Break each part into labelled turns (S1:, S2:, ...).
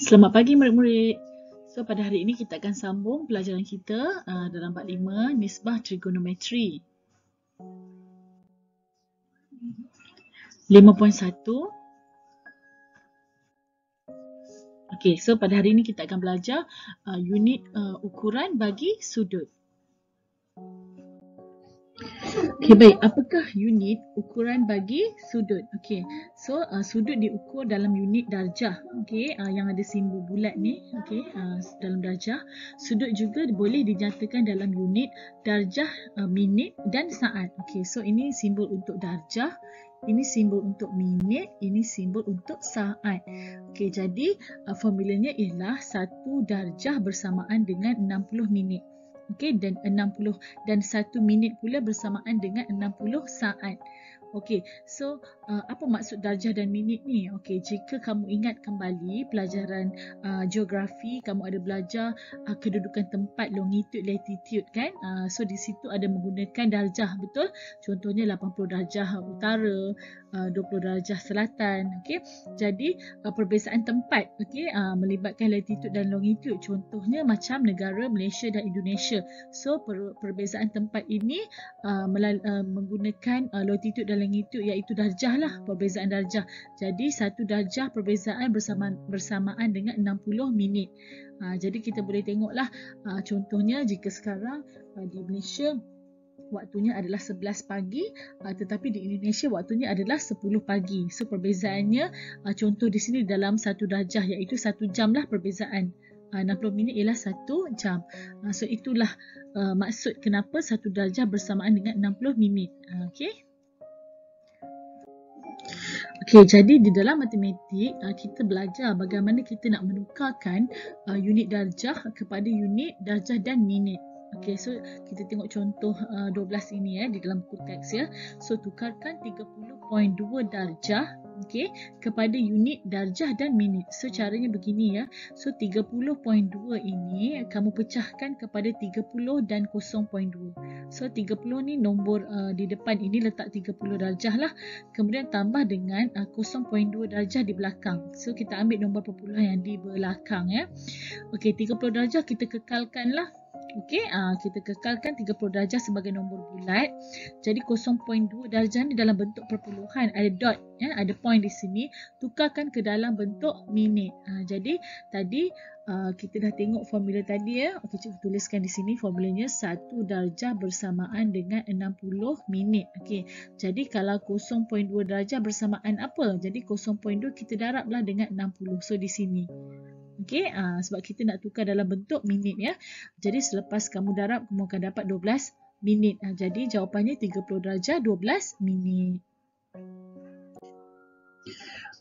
S1: Selamat pagi murid-murid. So pada hari ini kita akan sambung pelajaran kita dalam bab 5 nisbah trigonometri. 5.1. Okey, so pada hari ini kita akan belajar unit ukuran bagi sudut. Okey, baik. Apakah unit ukuran bagi sudut? Okey. So sudut diukur dalam unit darjah. Okey, yang ada simbol bulat ni, okey, dalam darjah. Sudut juga boleh dinyatakan dalam unit darjah, minit dan saat. Okey, so ini simbol untuk darjah, ini simbol untuk minit, ini simbol untuk saat. Okey, jadi formulanya ialah 1 darjah bersamaan dengan 60 minit. Okey, dan 60 dan 1 minit pula bersamaan dengan 60 saat. Okey, so apa maksud darjah dan minit ni? Okey, jika kamu ingat kembali pelajaran geografi, kamu ada belajar kedudukan tempat, longitude, latitude kan? So di situ ada menggunakan darjah, betul? Contohnya 80 darjah utara, 20 darjah selatan. Okey, jadi perbezaan tempat, okey, melibatkan latitude dan longitude. Contohnya macam negara Malaysia dan Indonesia. So perbezaan tempat ini menggunakan latitude dan longitude, iaitu darjah lah, perbezaan darjah. Jadi 1 darjah perbezaan bersamaan dengan 60 minit. Jadi kita boleh tengoklah, contohnya jika sekarang di Malaysia waktunya adalah 11 pagi, tetapi di Indonesia waktunya adalah 10 pagi. So perbezaannya contoh di sini dalam 1 darjah, iaitu 1 jam lah perbezaan. 60 minit ialah 1 jam. So itulah maksud kenapa 1 darjah bersamaan dengan 60 minit. Okey. Okey, jadi di dalam matematik kita belajar bagaimana kita nak menukarkan unit darjah kepada unit darjah dan minit. Okey, so kita tengok contoh 12 ini di dalam buku teks ya. So tukarkan 30.2 darjah okey kepada unit darjah dan minit. So caranya begini ya. So 30.2 ini kamu pecahkan kepada 30 dan 0.2. So 30 ni nombor di depan ini letak 30 darjah lah. Kemudian tambah dengan 0.2 darjah di belakang. So kita ambil nombor perpuluhan yang di belakang ya. Okey, 30 darjah kita kekalkan lah. Okey, kita kekalkan 30 darjah sebagai nombor bulat. Jadi 0.2 darjah ni dalam bentuk perpuluhan, ada dot ya, ada point di sini. Tukarkan ke dalam bentuk minit. Jadi tadi kita dah tengok formula tadi ya. Okey, cikgu tuliskan di sini formulanya 1 darjah bersamaan dengan 60 minit. Okey. Jadi kalau 0.2 darjah bersamaan apa? Jadi 0.2 kita darablah dengan 60. So di sini. Okey, sebab kita nak tukar dalam bentuk minit ya. Jadi selepas kamu darab, kamu akan dapat 12 minit. Jadi jawapannya 30 darjah 12 minit.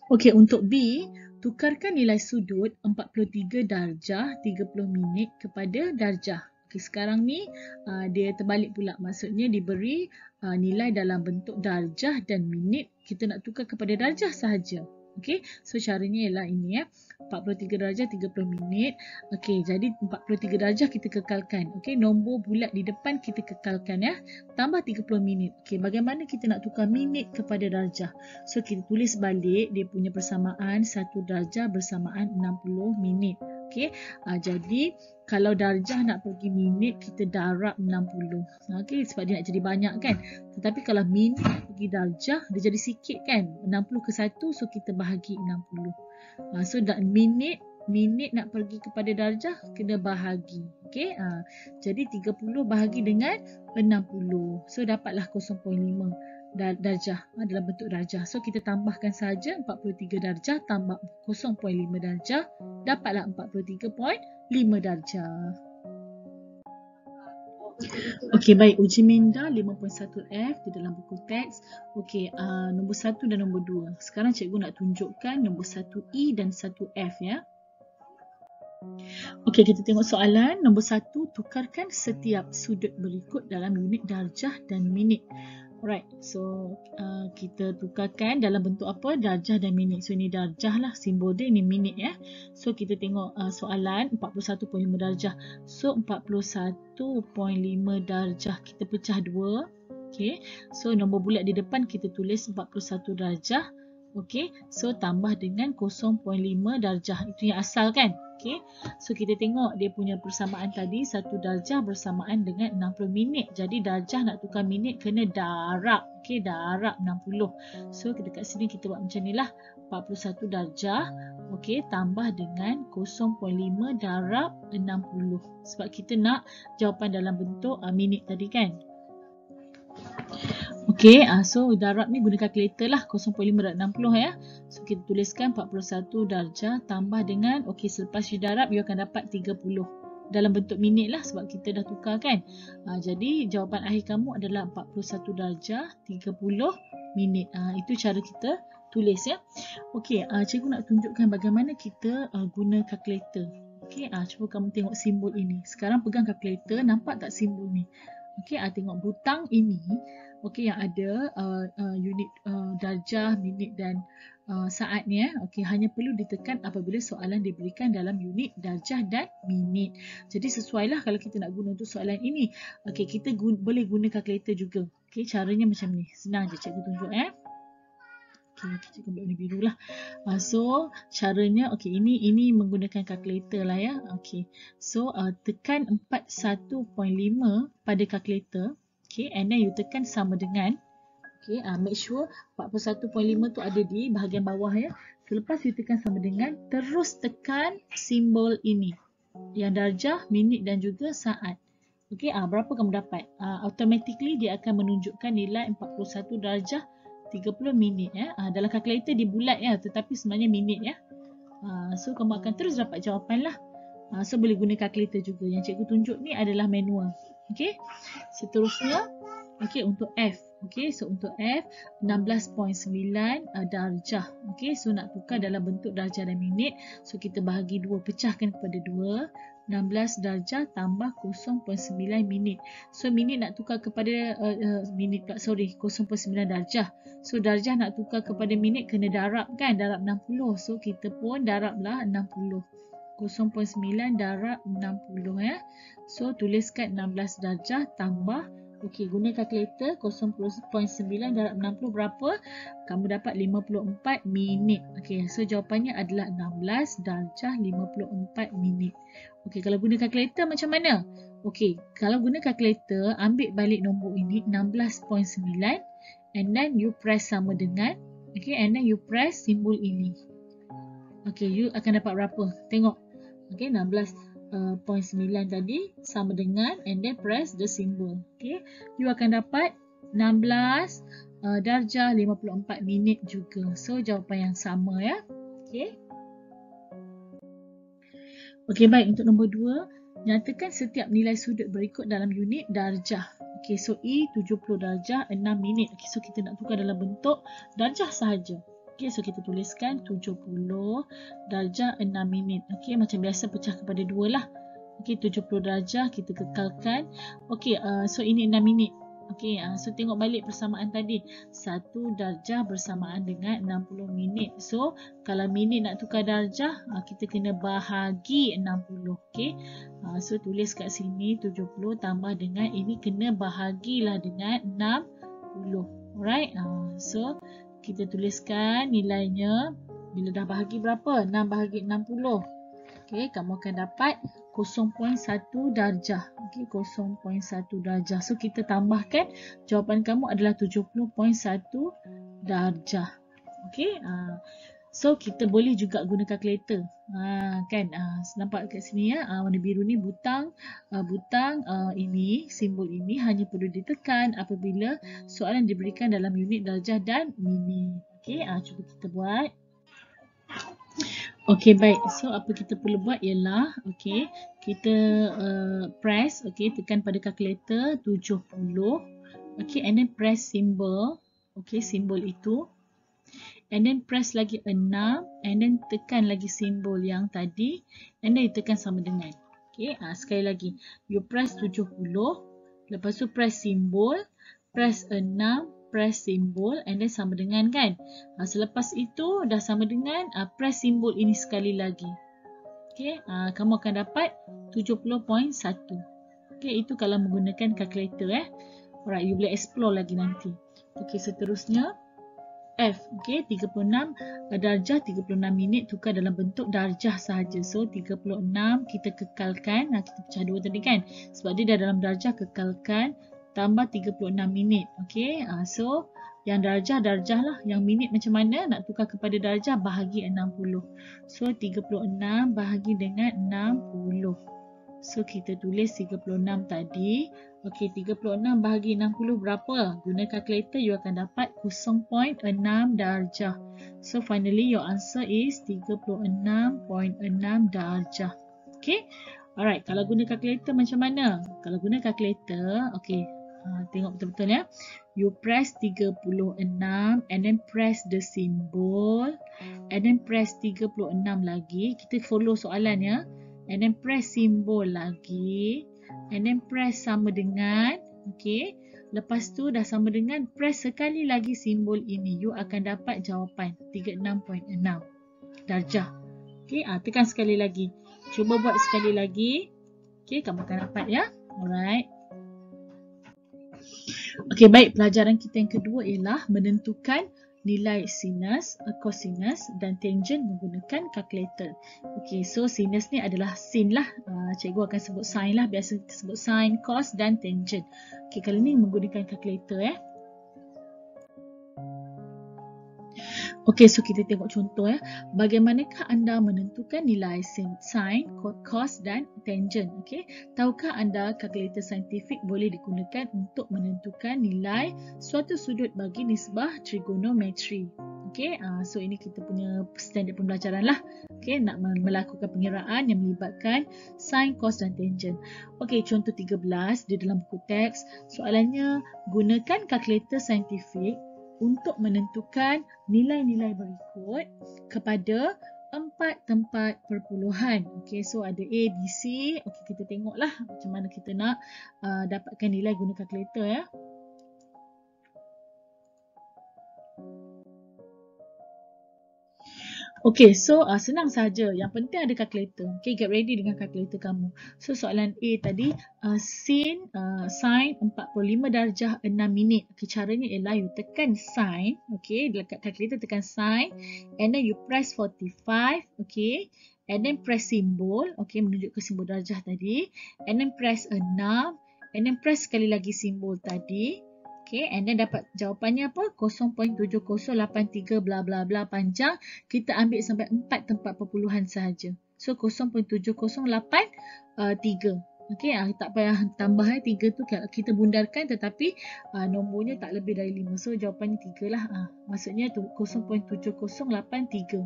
S1: Okey, untuk B, tukarkan nilai sudut 43 darjah 30 minit kepada darjah. Okey, sekarang ni dia terbalik pula. Maksudnya diberi nilai dalam bentuk darjah dan minit. Kita nak tukar kepada darjah sahaja. Okey, so caranya ialah ini ya. 43 darjah 30 minit. Okey, jadi 43 darjah kita kekalkan. Okey, nombor bulat di depan kita kekalkan ya. Tambah 30 minit. Okey, bagaimana kita nak tukar minit kepada darjah? So kita tulis balik dia punya persamaan 1 darjah bersamaan 60 minit. Okey, jadi kalau darjah nak pergi minit, kita darab 60. Okey, sebab dia nak jadi banyak kan. Tetapi kalau minit pergi darjah, dia jadi sikit kan. 60 ke 1, so kita bahagi 60. So minit nak pergi kepada darjah, kena bahagi. Okey, jadi 30 bahagi dengan 60. So dapatlah 0.5 darjah dalam bentuk darjah. So kita tambahkan saja 43 darjah tambah 0.5 darjah, dapatlah 43.5 darjah. Okey, baik. Uji minda 5.1F di dalam buku teks. Okey, nombor 1 dan nombor 2. Sekarang cikgu nak tunjukkan nombor 1E dan 1F ya. Okey, kita tengok soalan. Nombor 1, tukarkan setiap sudut berikut dalam unit darjah dan minit. Alright, so kita tukarkan dalam bentuk apa? Darjah dan minit. So ini darjah lah, simbol dia, ini minit ya. So kita tengok soalan 41.5 darjah. So 41.5 darjah kita pecah 2. Okay, so nombor bulat di depan kita tulis 41 darjah. Okey, so tambah dengan 0.5 darjah. Itu yang asal kan? Okey. So kita tengok dia punya persamaan tadi 1 darjah bersamaan dengan 60 minit. Jadi darjah nak tukar minit kena darab. Okey, darab 60. So dekat sini kita buat macam ni lah. 41 darjah. Okey, tambah dengan 0.5 darab 60. Sebab kita nak jawapan dalam bentuk minit tadi kan? Okey, so darab ni guna kalkulator lah 0.560 ya. So kita tuliskan 41 darjah tambah dengan, okey, selepas you darab you akan dapat 30 dalam bentuk minit lah sebab kita dah tukar kan. Jadi jawapan akhir kamu adalah 41 darjah 30 minit. Itu cara kita tulis ya. Okey, cikgu nak tunjukkan bagaimana kita guna kalkulator. Okey, cuba kamu tengok simbol ini. Sekarang pegang kalkulator, nampak tak simbol ni? Okey, tengok butang ini. Okey, yang ada unit darjah, minit dan saatnya. Okey, hanya perlu ditekan apabila soalan diberikan dalam unit darjah dan minit. Jadi sesuailah kalau kita nak guna untuk soalan ini. Okey, kita boleh guna kalkulator juga. Okey, caranya macam ni. Senang je cikgu tunjuk ya. Okey, cikgu ambil warna biru lah. So caranya, okey, ini menggunakan kalkulator lah ya. Okey, so tekan 41.5 pada kalkulator. Okay, and then you tekan sama dengan, okay, make sure 41.5 tu ada di bahagian bawah ya. Selepas you tekan sama dengan, terus tekan simbol ini. Yang darjah, minit dan juga saat. Okay, berapa kamu dapat? Automatically dia akan menunjukkan nilai 41 darjah 30 minit ya. Dalam kalkulator dia bulat ya, tetapi sebenarnya minit ya. So kamu akan terus dapat jawapan lah. So boleh guna kalkulator juga. Yang cikgu tunjuk ni adalah manual. Okey. Seterusnya, okey, untuk F. Okey, so untuk F 16.9 darjah. Okey, so nak tukar dalam bentuk darjah dan minit. So kita bahagi 2, pecahkan kepada 2. 16 darjah tambah 0.9 minit. So minit nak tukar kepada minit tak, sorry, 0.9 darjah. So darjah nak tukar kepada minit kena darab kan, darab 60. So kita pun darablah 60. 0.9 darab 60 ya. So tuliskan 16 darjah tambah, okey, guna kalkulator 0.9 darab 60 berapa? Kamu dapat 54 minit. Okey, so jawapannya adalah 16 darjah 54 minit. Okey, kalau guna kalkulator macam mana? Okey, kalau guna kalkulator, ambil balik nombor ini 16.9 and then you press sama dengan, okey, and then you press simbol ini. Okey, you akan dapat berapa? Tengok. Okey, 16.9 tadi sama dengan, and then press the symbol. Okey, you akan dapat 16 darjah 54 minit juga. So jawapan yang sama ya. Okey. Okey, baik, untuk nombor 2, nyatakan setiap nilai sudut berikut dalam unit darjah. Okey, so E 70 darjah 6 minit. Okey, so kita nak tukar dalam bentuk darjah sahaja. Okey, so kita tuliskan 70 darjah 6 minit. Okey, macam biasa pecah kepada 2 lah. Okey, 70 darjah kita kekalkan. Okey, so ini 6 minit. Okey, so tengok balik persamaan tadi. 1 darjah bersamaan dengan 60 minit. So, kalau minit nak tukar darjah, kita kena bahagi 60. Okey, so tulis kat sini 70 tambah dengan ini kena bahagilah dengan 60. Alright, so kita tuliskan nilainya. Bila dah bahagi berapa? 6 bahagi 60. Okey, kamu akan dapat 0.1 darjah. Okey, 0.1 darjah. So kita tambahkan, jawapan kamu adalah 70.1 darjah. Okey, so kita boleh juga guna kalkulator. Kan, nampak kat sini ya, warna biru ni butang ini, simbol ini hanya perlu ditekan apabila soalan diberikan dalam unit darjah dan minit. Okey, cuba kita buat. Okey, baik. So apa kita perlu buat ialah, okey, kita press, okey, tekan pada kalkulator 70. Okey, and then press simbol, okey, simbol itu. And then press lagi 6, and then tekan lagi simbol yang tadi, and then ditekan sama dengan. Okey, sekali lagi. You press 70, lepas tu press simbol, press 6, press simbol, and then sama dengan kan. Selepas itu dah sama dengan, press simbol ini sekali lagi. Okey, kamu akan dapat 70.1. Okey, itu kalau menggunakan kalkulator Alright, you boleh explore lagi nanti. Okey, seterusnya. F. Okey, 36 darjah 36 minit tukar dalam bentuk darjah sahaja. So 36 kita kekalkan, kita pecah 2 tadi kan. Sebab dia dah dalam darjah, kekalkan tambah 36 minit. Okey, so yang darjah lah, yang minit macam mana nak tukar kepada darjah, bahagi 60. So 36 bahagi dengan 60. So kita tulis 36 tadi. Okey, 36 bahagi 60 berapa? Guna kalkulator you akan dapat 0.6 darjah. So finally your answer is 36.6 darjah. Okey. Alright, kalau guna kalkulator macam mana? Kalau guna kalkulator, okey. Tengok betul-betul ya. You press 36 and then press the symbol and then press 36 lagi. Kita follow soalan ya. And then press simbol lagi. And then press sama dengan. Okay. Lepas tu dah sama dengan, press sekali lagi simbol ini. You akan dapat jawapan 36.6 darjah. Okay. Tekan sekali lagi. Cuba buat sekali lagi. Okay. Kamu akan dapat ya. Alright. Okay. Baik. Pelajaran kita yang kedua ialah menentukan nilai sinus, cosinus dan tangent menggunakan kalkulator. Okey, so sinus ni adalah sin lah. Cikgu akan sebut sin lah. Biasa kita sebut sin, cos dan tangent. Okey, kali ni menggunakan kalkulator ya. Okey, so kita tengok contoh ya. Bagaimanakah anda menentukan nilai sin, cos dan tangent? Okey, tahukah anda kalkulator saintifik boleh digunakan untuk menentukan nilai suatu sudut bagi nisbah trigonometri? Okey, so ini kita punya standard pembelajaran lah. Okey, nak melakukan pengiraan yang melibatkan sin, cos dan tangent. Okey, contoh 13 di dalam buku teks. Soalannya, gunakan kalkulator saintifik untuk menentukan nilai-nilai berikut kepada 4 tempat perpuluhan. Okey, so ada A, B, C. Okey, kita tengoklah macam mana kita nak dapatkan nilai guna kalkulator ya. Okey, so senang saja. Yang penting ada kalkulator. Okey, get ready dengan kalkulator kamu. So soalan A tadi, sin 45 darjah 6 minit. Okey, caranya ialah you tekan sin. Okey, dekat kalkulator tekan sin. And then you press 45. Okey, and then press simbol. Okey, menunjuk ke simbol darjah tadi. And then press 6. And then press sekali lagi simbol tadi. Okay, and then dapat jawapannya apa? 0.7083 bla bla bla panjang. Kita ambil sampai 4 tempat perpuluhan sahaja. So 0.7083. Okay, tak payah tambah 3 tu kita bundarkan, tetapi nombornya tak lebih dari 5. So jawapannya 3 lah. Maksudnya tu 0.7083.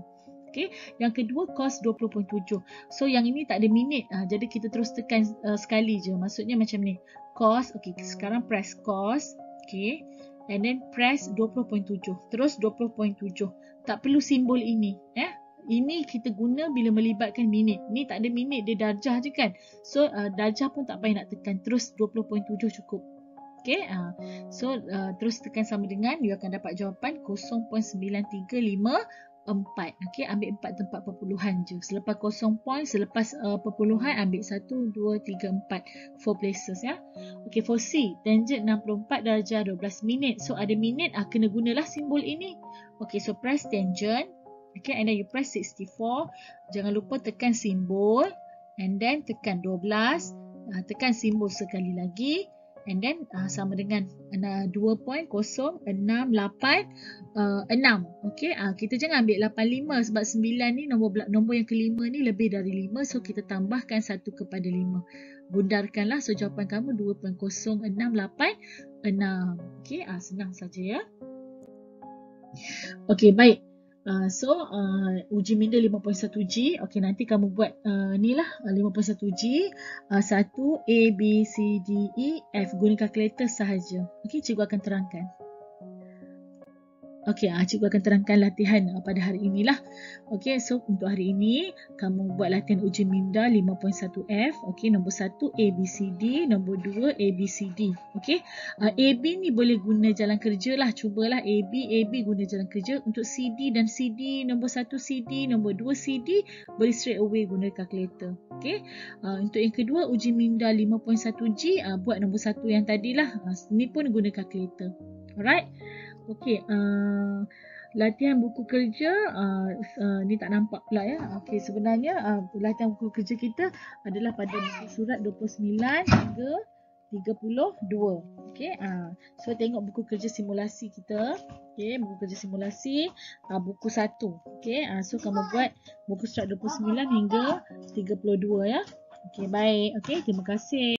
S1: Okay, yang kedua cos 20.7. So yang ini tak ada minit. Jadi kita terus tekan sekali je. Maksudnya macam ni. Cos, okay, sekarang press cos. Okay, and then press 20.7. Terus 20.7. Tak perlu simbol ini. Ini kita guna bila melibatkan minit. Ni tak ada minit, dia darjah je kan. So darjah pun tak payah nak tekan. Terus 20.7 cukup. Okay, so terus tekan sama dengan, you akan dapat jawapan 0.9354. Okay, ambil 4 tempat perpuluhan je. Selepas selepas perpuluhan ambil 1, 2, 3, 4. 4 places ya. Okay, for C, tangent 64 darjah 12 minit. So ada minit, kena gunalah simbol ini. Okay, so press tangent. Okay, and then you press 64. Jangan lupa tekan simbol. And then tekan 12. Tekan simbol sekali lagi. And then sama dengan 2.068 6. Okay, kita jangan ambil 85 sebab 9 ni nombor yang kelima ni lebih dari 5. So kita tambahkan 1 kepada 5. Bundarkanlah. So jawapan kamu 2.0686. Okay, senang saja ya. Okay, baik. So uji minda 5.1G. Okay, nanti kamu buat ni lah 5.1G. 1 A, B, C, D, E, F. Guna kalkulator sahaja. Okay, cikgu akan terangkan. Okey, cikgu akan terangkan latihan pada hari inilah. Okey, so untuk hari ini kamu buat latihan uji minda 5.1F. Okey, nombor 1 A, B, C, D, nombor 2 A, B, C, D. Okey, A, B ni boleh guna jalan kerja lah. Cubalah A, B guna jalan kerja. Untuk C, D dan C, D, nombor 1 C, D, nombor 2 C, D, boleh straight away guna kalkulator. Okey, untuk yang kedua uji minda 5.1G, buat nombor 1 yang tadilah. Ni pun guna kalkulator. Alright. Okey, latihan buku kerja ni tak nampak pula ya. Okey, sebenarnya latihan buku kerja kita adalah pada muka surat 29 hingga 32. Okey, so tengok buku kerja simulasi kita. Okey, buku kerja simulasi buku 1. Okey, so kamu buat muka surat 29 hingga 32 ya. Okey, baik. Okey, terima kasih.